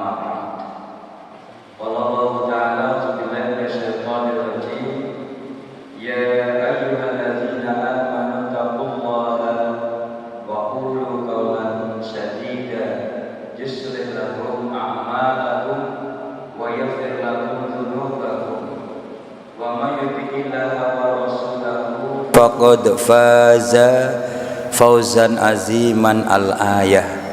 أما بعد قال الله تعالى أعوذ بالله من الشيطان الرجيم يا أيها الذين آمنوا اتقوا الله وقولوا قولا سديدا يصلح لكم أعمالكم ويغفر لكم ذنوبكم ومن يطع الله ورسوله faqad faza fauzan aziman al-ayah.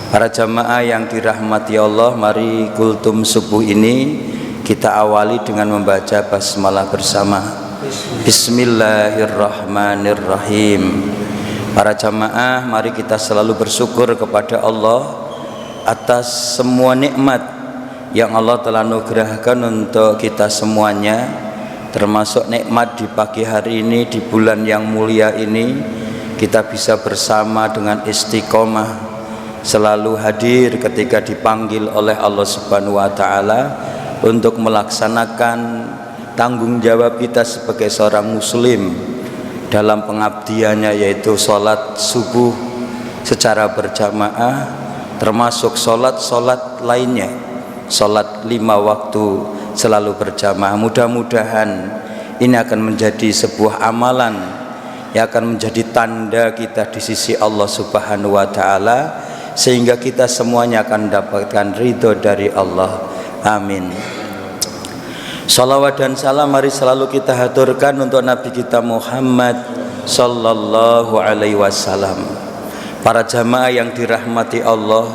Para jamaah yang dirahmati Allah, mari kultum subuh ini kita awali dengan membaca basmalah bersama. Bismillahirrahmanirrahim. Para jamaah, mari kita selalu bersyukur kepada Allah atas semua nikmat yang Allah telah anugerahkan untuk kita semuanya, termasuk nikmat di pagi hari ini, di bulan yang mulia ini kita bisa bersama dengan istiqomah, selalu hadir ketika dipanggil oleh Allah Subhanahu wa taala untuk melaksanakan tanggung jawab kita sebagai seorang muslim dalam pengabdiannya, yaitu sholat subuh secara berjamaah, termasuk sholat lainnya, sholat 5 waktu selalu berjamaah. Mudah-mudahan ini akan menjadi sebuah amalan yang akan menjadi tanda kita di sisi Allah Subhanahu wa taala, sehingga kita semuanya akan mendapatkan ridho dari Allah. Amin. Salawat dan salam mari selalu kita haturkan untuk Nabi kita Muhammad sallallahu alaihi wasallam. Para jamaah yang dirahmati Allah,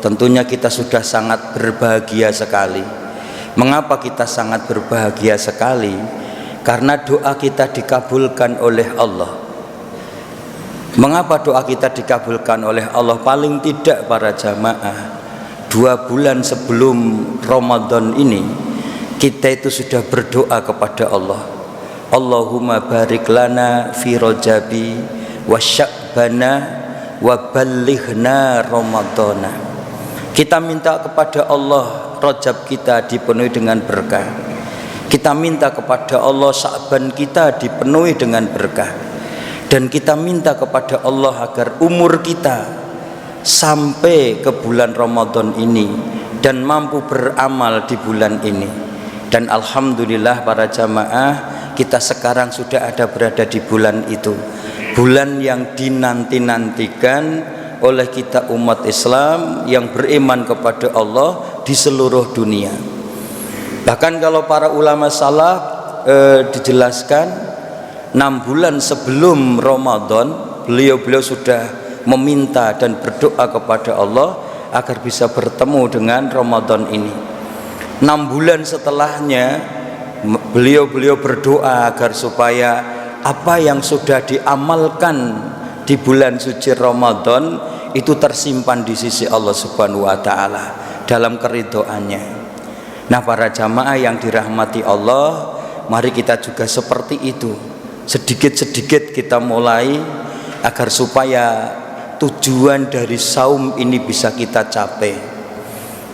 tentunya kita sudah sangat berbahagia sekali. Mengapa kita sangat berbahagia sekali? Karena doa kita dikabulkan oleh Allah. Mengapa doa kita dikabulkan oleh Allah? Paling tidak para jamaah, 2 bulan sebelum Ramadan ini kita itu sudah berdoa kepada Allah. Allahumma barik lana fi Rajabi wa Sya'bana wa ballighna Ramadana. Kita minta kepada Allah Rajab kita dipenuhi dengan berkah. Kita minta kepada Allah Sya'ban kita dipenuhi dengan berkah. Dan kita minta kepada Allah agar umur kita sampai ke bulan Ramadan ini dan mampu beramal di bulan ini. Dan alhamdulillah para jamaah, kita sekarang sudah ada berada di bulan itu, bulan yang dinanti-nantikan oleh kita umat Islam yang beriman kepada Allah di seluruh dunia. Bahkan kalau para ulama salaf dijelaskan 6 bulan sebelum Ramadan beliau sudah meminta dan berdoa kepada Allah agar bisa bertemu dengan Ramadan ini. 6 bulan setelahnya beliau berdoa agar supaya apa yang sudah diamalkan di bulan suci Ramadan itu tersimpan di sisi Allah Subhanahu wa taala dalam keridhoannya. Nah, para jamaah yang dirahmati Allah, mari kita juga seperti itu. Sedikit-sedikit kita mulai agar supaya tujuan dari saum ini bisa kita capai.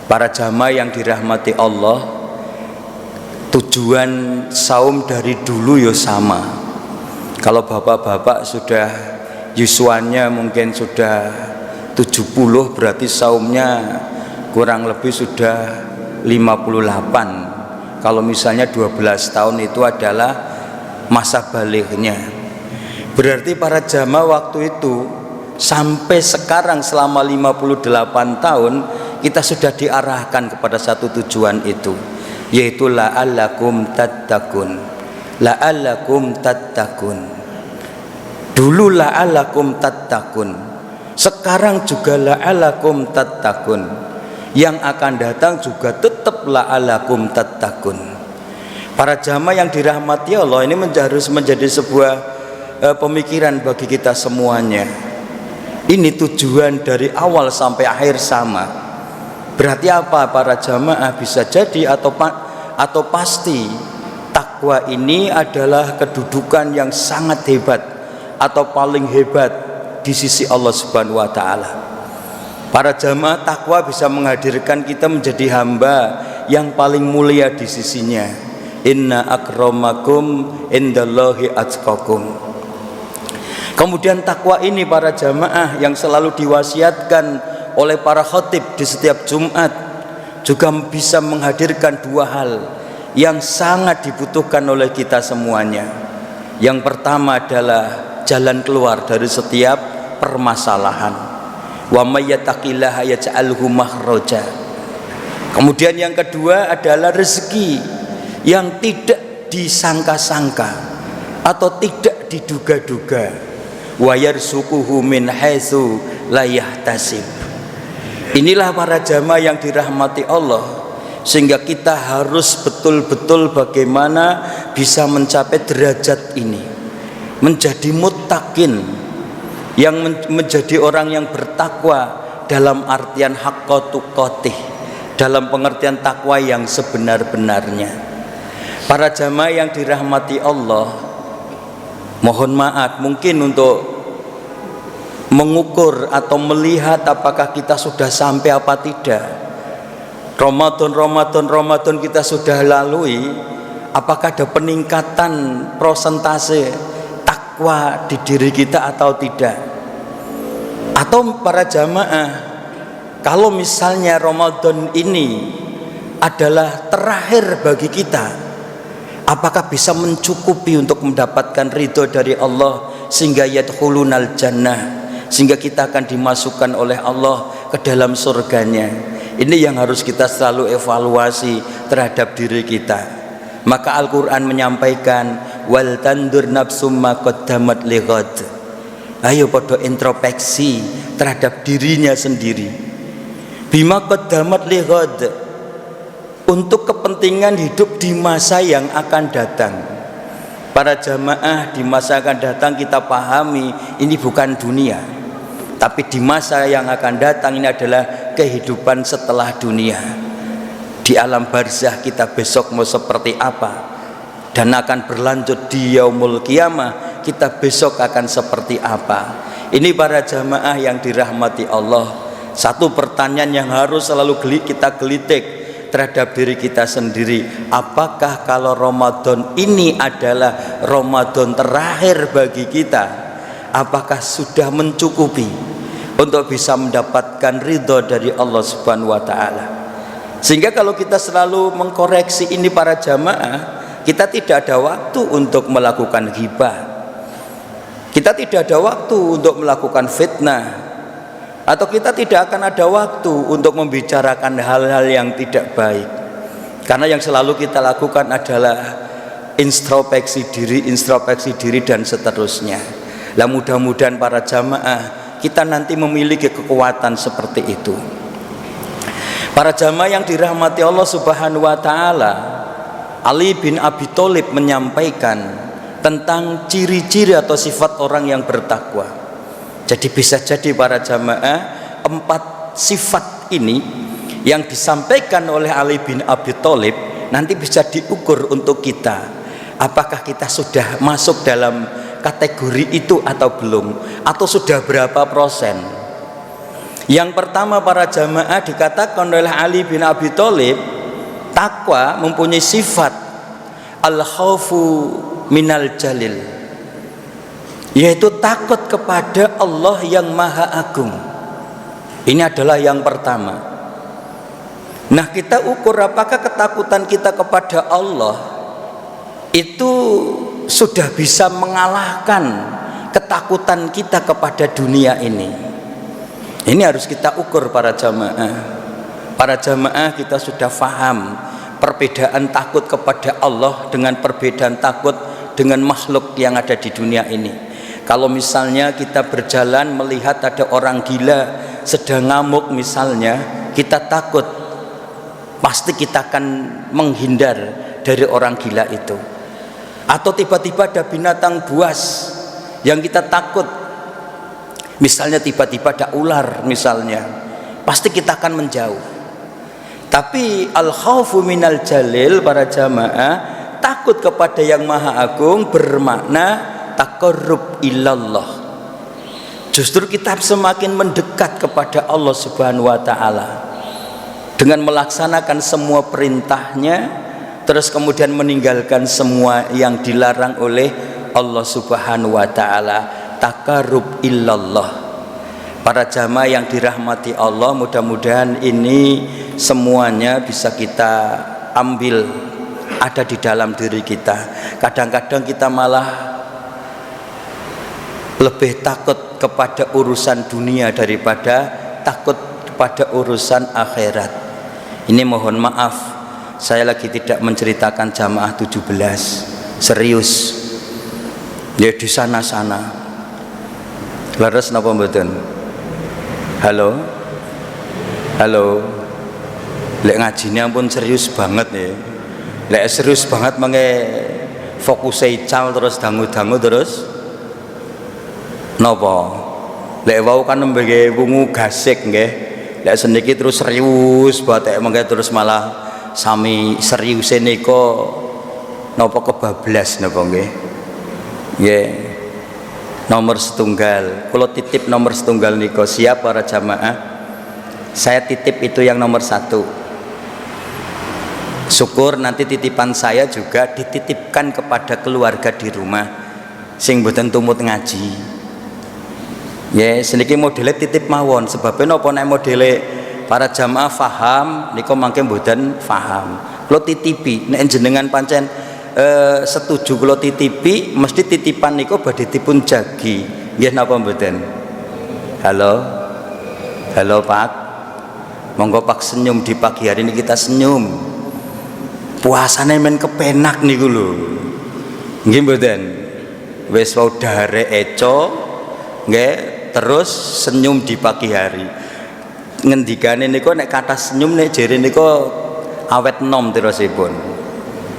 Para jamaah yang dirahmati Allah, tujuan saum dari dulu ya sama. Kalau bapak-bapak sudah yuswannya mungkin sudah 70, berarti saumnya kurang lebih sudah 58. Kalau misalnya 12 tahun itu adalah masa balighnya, berarti para jamaah waktu itu sampai sekarang selama 58 tahun kita sudah diarahkan kepada satu tujuan itu, yaitu la'allakum tattaqun. La'allakum tattaqun. Dulu la'allakum tattaqun, sekarang juga la'allakum tattaqun. Yang akan datang juga tetap la'allakum tattaqun. Para jamaah yang dirahmati Allah, ini harus menjadi sebuah pemikiran bagi kita semuanya. Ini tujuan dari awal sampai akhir sama. Berarti apa para jamaah? Bisa jadi atau pasti takwa ini adalah kedudukan yang sangat hebat atau paling hebat di sisi Allah Subhanahu wa taala. Para jamaah, takwa bisa menghadirkan kita menjadi hamba yang paling mulia di sisinya. Inna akramakum indallahi atqakum. Kemudian takwa ini para jamaah yang selalu diwasiatkan oleh para khatib di setiap Jumat juga bisa menghadirkan dua hal yang sangat dibutuhkan oleh kita semuanya. Yang pertama adalah jalan keluar dari setiap permasalahan. Wa may yattaqillaha yaj'alhu makhraja. Kemudian yang kedua adalah rezeki yang tidak disangka-sangka atau tidak diduga-duga. Wa yarzuquhu min haitsu la yahtasib. Inilah para jamaah yang dirahmati Allah, sehingga kita harus betul-betul bagaimana bisa mencapai derajat ini, menjadi muttaqin, yang menjadi orang yang bertakwa dalam artian haqqa tuqatih, dalam pengertian takwa yang sebenar-benarnya. Para jamaah yang dirahmati Allah, mohon maaf mungkin untuk mengukur atau melihat apakah kita sudah sampai apa tidak. Ramadan kita sudah lalui, apakah ada peningkatan persentase takwa di diri kita atau tidak? Atau para jamaah, kalau misalnya Ramadan ini adalah terakhir bagi kita, apakah bisa mencukupi untuk mendapatkan ridho dari Allah sehingga yadkhulunal jannah, sehingga kita akan dimasukkan oleh Allah ke dalam surganya? Ini yang harus kita selalu evaluasi terhadap diri kita. Maka Al-Quran menyampaikan wal tandur nafsum ma qaddamat lighad. Ayo podo introspeksi terhadap dirinya sendiri. Bima qaddamat lighad, untuk kepentingan hidup di masa yang akan datang. Para jamaah, di masa akan datang kita pahami ini bukan dunia, tapi di masa yang akan datang ini adalah kehidupan setelah dunia. Di alam barzah kita besok mau seperti apa, dan akan berlanjut di yaumul qiyamah kita besok akan seperti apa. Ini para jamaah yang dirahmati Allah, satu pertanyaan yang harus selalu kita gelitik terhadap diri kita sendiri. Apakah kalau Ramadan ini adalah Ramadan terakhir bagi kita, apakah sudah mencukupi untuk bisa mendapatkan ridho dari Allah Subhanahu wa ta'ala? Sehingga kalau kita selalu mengkoreksi ini para jamaah, kita tidak ada waktu untuk melakukan ghibah, kita tidak ada waktu untuk melakukan fitnah, atau kita tidak akan ada waktu untuk membicarakan hal-hal yang tidak baik. Karena yang selalu kita lakukan adalah introspeksi diri dan seterusnya. Lah mudah-mudahan para jamaah kita nanti memiliki kekuatan seperti itu. Para jamaah yang dirahmati Allah Subhanahu wa ta'ala, Ali bin Abi Thalib menyampaikan tentang ciri-ciri atau sifat orang yang bertakwa. Jadi bisa jadi para jamaah, 4 sifat ini yang disampaikan oleh Ali bin Abi Thalib nanti bisa diukur untuk kita, apakah kita sudah masuk dalam kategori itu atau belum, atau sudah berapa persen. Yang pertama para jamaah dikatakan oleh Ali bin Abi Thalib, takwa mempunyai sifat al-khaufu minal jalil, yaitu takut kepada Allah yang maha agung. Ini adalah yang pertama. Nah, kita ukur apakah ketakutan kita kepada Allah itu sudah bisa mengalahkan ketakutan kita kepada dunia ini. Ini harus kita ukur para jamaah. Para jamaah, kita sudah faham perbedaan takut kepada Allah dengan perbedaan takut dengan makhluk yang ada di dunia ini. Kalau misalnya kita berjalan melihat ada orang gila sedang ngamuk misalnya, kita takut, pasti kita akan menghindar dari orang gila itu. Atau tiba-tiba ada binatang buas yang kita takut, misalnya tiba-tiba ada ular misalnya, pasti kita akan menjauh. Tapi al-khaufu minal jalil para jamaah, takut kepada yang maha agung bermakna taqarrub ilallah. Justru kita semakin mendekat kepada Allah Subhanahu wa ta'ala dengan melaksanakan semua perintahnya, terus kemudian meninggalkan semua yang dilarang oleh Allah Subhanahu wa ta'ala. Taqarrub ilallah. Para jamaah yang dirahmati Allah, mudah-mudahan ini semuanya bisa kita ambil ada di dalam diri kita. Kadang-kadang kita malah lebih takut kepada urusan dunia daripada takut kepada urusan akhirat. Ini mohon maaf, saya lagi tidak menceritakan jamaah 17, serius ya di sana-sana. Leres napa mboten? Halo? Halo? Lek ngajine ampun serius banget ya. Lek serius banget mangke fokus ical terus dangu-dangu terus napa? Lek wau kan mbege wungu gasik nggih. Lek seniki terus serius batek mangke terus malah sami seriuse nika napa kebablas napa nggih. Nggih. Nomor setunggal, kalau titip nomor setunggal niko siap para jamaah. Saya titip itu yang nomor 1. Syukur nanti titipan saya juga dititipkan kepada keluarga di rumah sing mboten tumut ngaji. Ya, seniki modele titip mawon sebabnya napa nek modele para jamaah faham niko mangke mboten faham. Kalau titipi nek jenengan pancen setuju kalau titipi mesti titipan niku badhe dipun jagi nggih napa mboten. Halo halo Pak, monggo Pak senyum di pagi hari ini, kita senyum puasane men kepenak niku lho nggih mboten. Wis wau dare eco nggih terus senyum di pagi hari. Ngendikane niku nek kata senyum nek jere niku awet nom terusipun.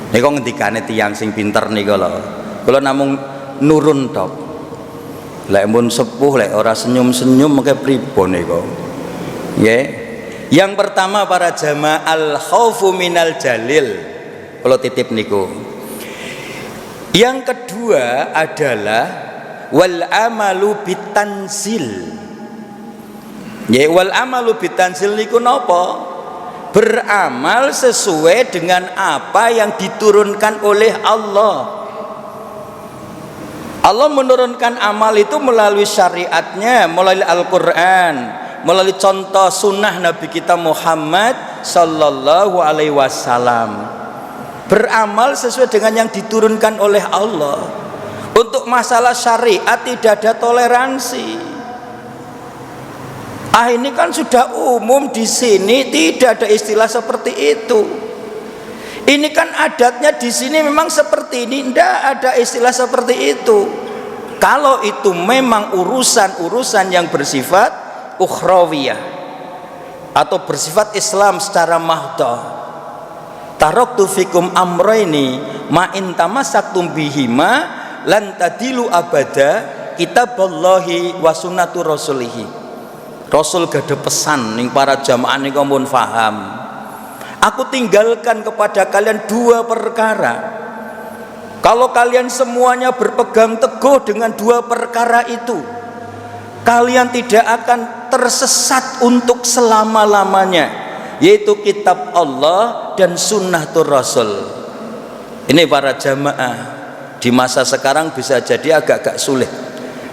Nek ngendikane tiyang sing pinter nika lho. Kula namung nurun tok. Lek mun sepuh lek ora senyum-senyum mengke pripun nika. Nggih. Yang pertama para jamaah al khaufu minal jalil. Kula titip niku. Yang kedua adalah wal amalu bitanzil. Nggih, wal amalu bitanzil niku napa? Beramal sesuai dengan apa yang diturunkan oleh Allah. Allah menurunkan amal itu melalui syariatnya, melalui Al-Quran, melalui contoh sunnah Nabi kita Muhammad Sallallahu Alaihi Wasallam. Beramal sesuai dengan yang diturunkan oleh Allah. Untuk masalah syariat tidak ada toleransi. Ini kan sudah umum di sini, tidak ada istilah seperti itu. Ini kan adatnya di sini memang seperti ini, tidak ada istilah seperti itu. Kalau itu memang urusan-urusan yang bersifat ukhrawiyah atau bersifat Islam secara mahdoh. Taraktu fikum amrayni ma in tamassaktum bihima lan tadilu abada kitaballahi wa sunnatu rasulihi. Rasul gada pesan ning para jamaah niku mun faham. Aku tinggalkan kepada kalian 2 perkara. Kalau kalian semuanya berpegang teguh dengan 2 perkara itu, kalian tidak akan tersesat untuk selama-lamanya, yaitu kitab Allah dan sunnatul Rasul. Ini para jamaah di masa sekarang bisa jadi agak-agak sulit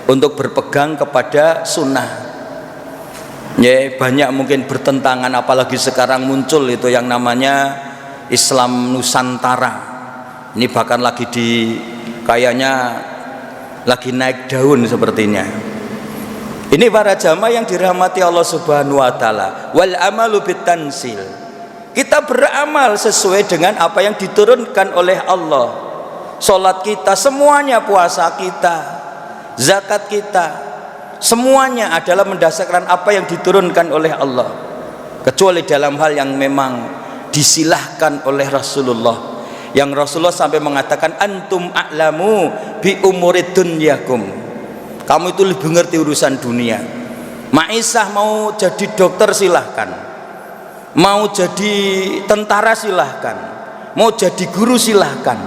untuk berpegang kepada sunnah. Ya, banyak mungkin bertentangan, apalagi sekarang muncul itu yang namanya Islam Nusantara. Ini bahkan lagi kayaknya lagi naik daun sepertinya. Ini para jamaah yang dirahmati Allah Subhanahu wa taala. Wal amalu bitanzil. Kita beramal sesuai dengan apa yang diturunkan oleh Allah. Salat kita semuanya, puasa kita, zakat kita, semuanya adalah mendasarkan apa yang diturunkan oleh Allah, kecuali dalam hal yang memang disilahkan oleh Rasulullah, yang Rasulullah sampai mengatakan antum a'lamu bi umurid dunyakum, kamu itu lebih ngerti urusan dunia. Maisah mau jadi dokter silahkan, mau jadi tentara silahkan, mau jadi guru silahkan,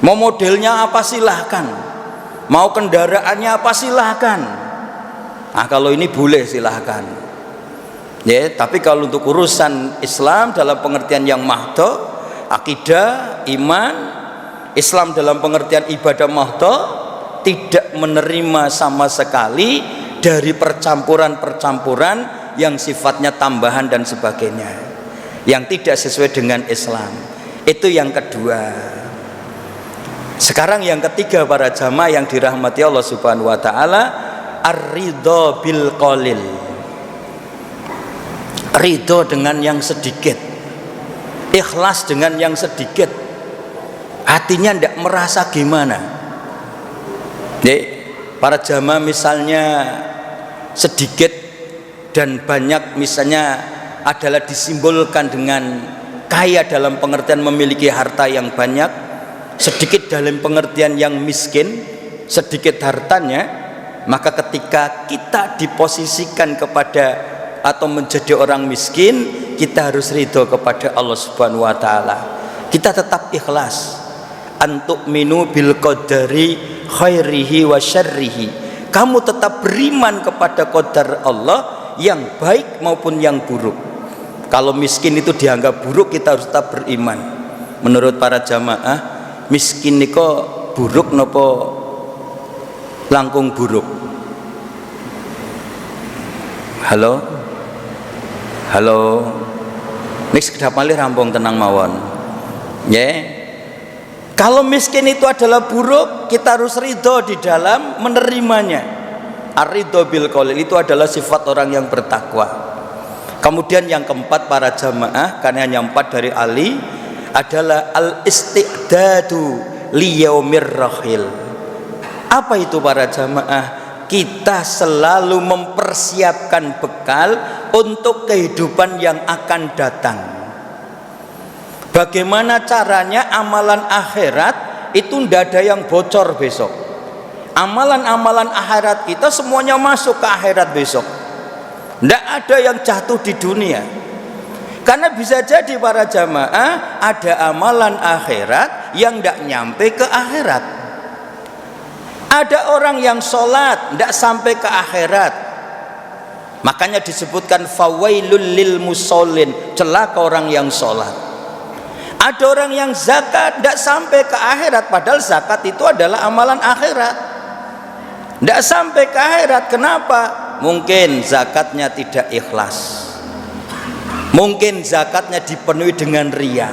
mau modelnya apa silahkan, mau kendaraannya apa silahkan. Kalau ini boleh silahkan ya, tapi kalau untuk urusan Islam dalam pengertian yang mahdoh, akidah, iman, Islam dalam pengertian ibadah mahdoh, tidak menerima sama sekali dari percampuran-percampuran yang sifatnya tambahan dan sebagainya, yang tidak sesuai dengan Islam. Itu yang kedua. Sekarang yang ketiga para jamaah yang dirahmati Allah Subhanahu wa taala, ar-ridho bil qalil. Ridho dengan yang sedikit, ikhlas dengan yang sedikit, hatinya tidak merasa gimana. Para jamaah misalnya sedikit dan banyak misalnya adalah disimbolkan dengan kaya dalam pengertian memiliki harta yang banyak, sedikit dalam pengertian yang miskin, sedikit hartanya. Maka ketika kita diposisikan kepada atau menjadi orang miskin, kita harus ridho kepada Allah Subhanahu wa taala. Kita tetap ikhlas. Antuk minu bil qadari khairihi wa syarrihi. Kamu tetap beriman kepada qadar Allah yang baik maupun yang buruk. Kalau miskin itu dianggap buruk, kita harus tetap beriman. Menurut para jamaah, miskin niko buruk nopo langkung buruk? Halo? Halo? Nek kedap malih rampung tenang mawon. Kalau miskin itu adalah buruk, kita harus ridho di dalam menerimanya. Ar-ridho bil qalil itu adalah sifat orang yang bertakwa. Kemudian yang keempat para jamaah, karena hanya 4 dari Ali, adalah al-isti'dadu liyaumir rahil. Apa itu para jamaah? Kita selalu mempersiapkan bekal untuk kehidupan yang akan datang. Bagaimana caranya amalan akhirat itu tidak ada yang bocor besok. Amalan-amalan akhirat kita semuanya masuk ke akhirat besok. Tidak ada yang jatuh di dunia. Karena bisa jadi para jamaah ada amalan akhirat yang tidak nyampe ke akhirat. Ada orang yang sholat tidak sampai ke akhirat. Makanya disebutkan fawailul lil musallin, celaka orang yang sholat. Ada orang yang zakat tidak sampai ke akhirat, padahal zakat itu adalah amalan akhirat. Tidak sampai ke akhirat, kenapa? Mungkin zakatnya tidak ikhlas, mungkin zakatnya dipenuhi dengan riya,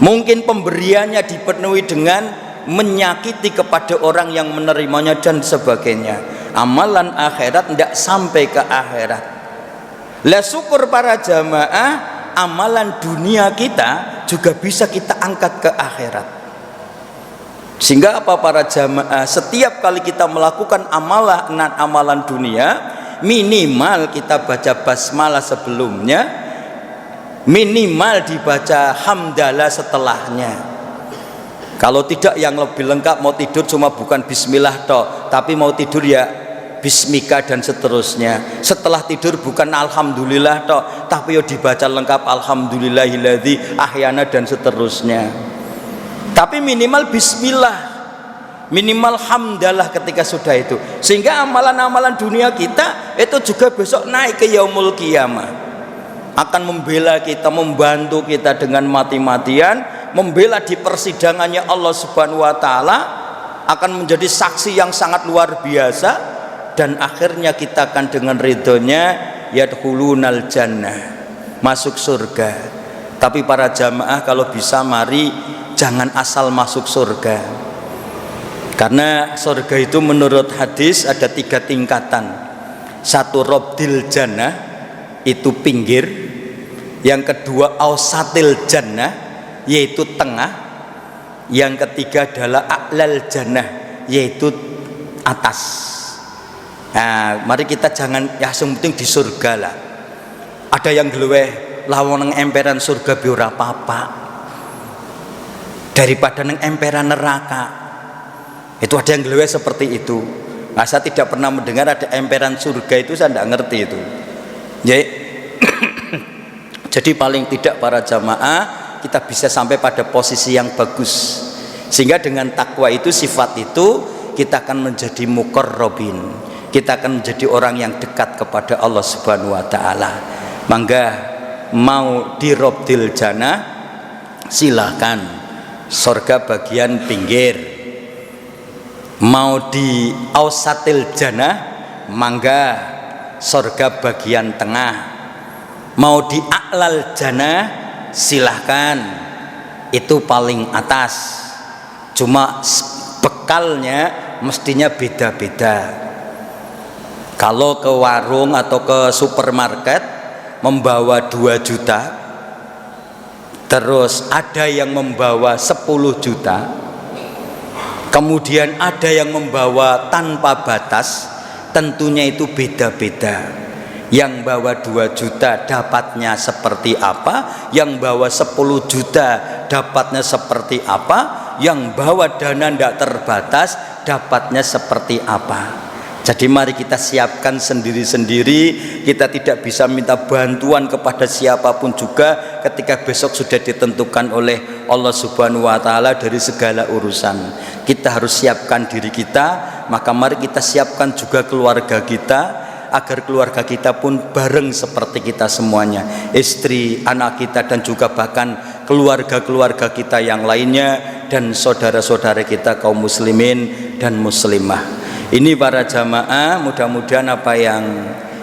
mungkin pemberiannya dipenuhi dengan menyakiti kepada orang yang menerimanya dan sebagainya. Amalan akhirat tidak sampai ke akhirat. Lah syukur para jamaah, amalan dunia kita juga bisa kita angkat ke akhirat. Sehingga apa para jamaah, setiap kali kita melakukan amalan dunia, minimal kita baca basmalah sebelumnya, minimal dibaca hamdalah setelahnya. Kalau tidak yang lebih lengkap, mau tidur cuma bukan bismillah toh, tapi mau tidur ya bismika dan seterusnya. Setelah tidur bukan alhamdulillah toh, tapi ya dibaca lengkap alhamdulillahilladzi ahyana dan seterusnya. Tapi minimal bismillah, minimal hamdalah ketika sudah itu. Sehingga amalan-amalan dunia kita itu juga besok naik ke yaumul qiyamah, akan membela kita, membantu kita dengan mati-matian, membela di persidangannya Allah Subhanahu wa taala, akan menjadi saksi yang sangat luar biasa, dan akhirnya kita akan dengan ridhonya yadkhulunal jannah, masuk surga. Tapi para jamaah kalau bisa mari jangan asal masuk surga, karena surga itu menurut hadis ada 3 tingkatan. Satu robdil jannah, itu pinggir. Yang kedua ausatil jannah, yaitu tengah. Yang ketiga adalah a'lal jannah, yaitu atas. Nah, mari kita jangan ya penting di surga lah. Ada yang gelweh lawang emperan surga biar apa-apa daripada neng emperan neraka. Itu ada yang gelweh seperti itu. Nah, saya tidak pernah mendengar ada emperan surga, itu saya tidak ngerti itu. Jadi paling tidak para jamaah kita bisa sampai pada posisi yang bagus, sehingga dengan takwa itu, sifat itu, kita akan menjadi muqarrabin, kita akan menjadi orang yang dekat kepada Allah Subhanahu wa taala. Mangga mau di robdil jannah silahkan, surga bagian pinggir. Mau di ausatil jannah, mangga, surga bagian tengah. Mau di a'lal jannah silahkan, itu paling atas. Cuma bekalnya mestinya beda-beda. Kalau ke warung atau ke supermarket membawa 2 juta, terus ada yang membawa 10 juta, kemudian ada yang membawa tanpa batas, tentunya itu beda-beda. Yang bawa 2 juta dapatnya seperti apa, yang bawa 10 juta dapatnya seperti apa, yang bawa dana tidak terbatas dapatnya seperti apa. Jadi mari kita siapkan sendiri-sendiri. Kita tidak bisa minta bantuan kepada siapapun juga ketika besok sudah ditentukan oleh Allah Subhanahu wa Ta'ala dari segala urusan. Kita harus siapkan diri kita, maka mari kita siapkan juga keluarga kita, agar keluarga kita pun bareng seperti kita semuanya, istri, anak kita, dan juga bahkan keluarga-keluarga kita yang lainnya, dan saudara-saudara kita kaum muslimin dan muslimah. Ini para jamaah, mudah-mudahan apa yang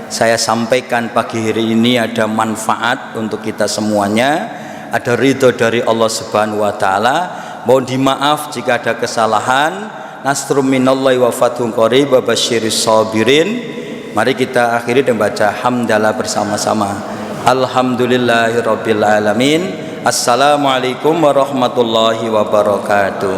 saya sampaikan pagi hari ini ada manfaat untuk kita semuanya, ada ridho dari Allah Subhanahu wa Ta'ala. Mohon dimaaf jika ada kesalahan. Nasrum minallahi wa fathun qarib wa basyiris sabirin. Mari kita akhiri dengan baca hamdalah bersama-sama. Alhamdulillahirabbil alamin. Assalamualaikum warahmatullahi wabarakatuh.